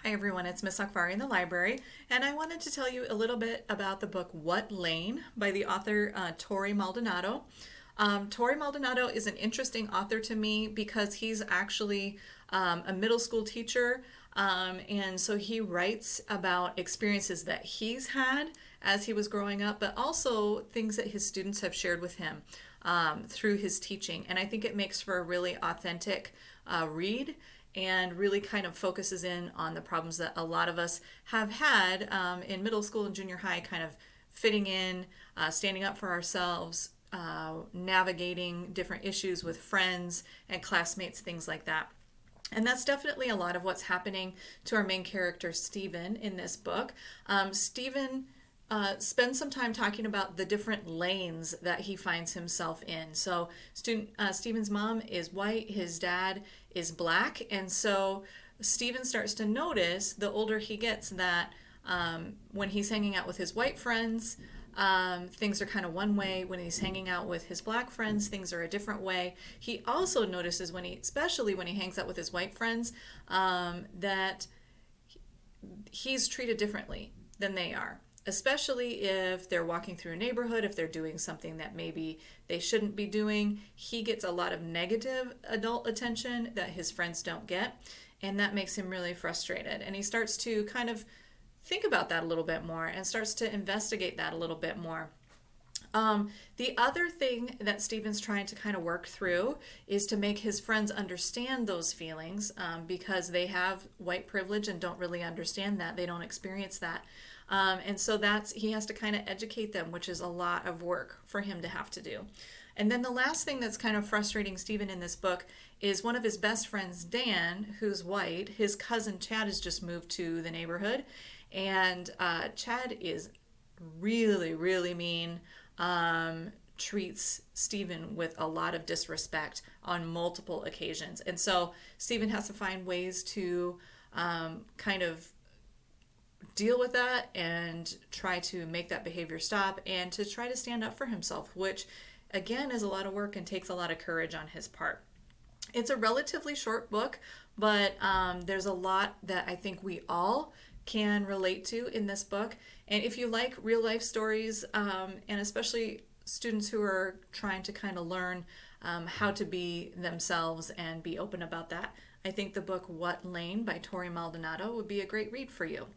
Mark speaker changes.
Speaker 1: Hi everyone, it's Miss Akvari in the library, and I wanted to tell you a little bit about the book What Lane by the author Tori Maldonado. Tori Maldonado is an interesting author to me because he's actually a middle school teacher, and so he writes about experiences that he's had as he was growing up, but also things that his students have shared with him through his teaching. And I think it makes for a really authentic read and really kind of focuses in on the problems that a lot of us have had in middle school and junior high, kind of fitting in, standing up for ourselves, navigating different issues with friends and classmates, things like that. And that's definitely a lot of what's happening to our main character, Stephen, in this book. Stephen spends some time talking about the different lanes that he finds himself in. So, Stephen's mom is white, his dad is black, and so Stephen starts to notice the older he gets that when he's hanging out with his white friends, things are kind of one way. When he's hanging out with his black friends, things are a different way. He also notices especially when he hangs out with his white friends, that he's treated differently than they are, especially if they're walking through a neighborhood, if they're doing something that maybe they shouldn't be doing. He gets a lot of negative adult attention that his friends don't get, and that makes him really frustrated. And he starts to kind of think about that a little bit more and starts to investigate that a little bit more. The other thing that Stephen's trying to kind of work through is to make his friends understand those feelings, because they have white privilege and don't really understand that. They don't experience that. And so he has to kind of educate them, which is a lot of work for him to have to do. And then the last thing that's kind of frustrating Stephen in this book is one of his best friends, Dan, who's white. His cousin Chad has just moved to the neighborhood, and Chad is really, really mean, treats Stephen with a lot of disrespect on multiple occasions. And so Stephen has to find ways to kind of deal with that and try to make that behavior stop and to try to stand up for himself, which again is a lot of work and takes a lot of courage on his part. It's a relatively short book, but there's a lot that I think we all can relate to in this book. And if you like real life stories, and especially students who are trying to kind of learn how to be themselves and be open about that, I think the book What Lane by Tori Maldonado would be a great read for you.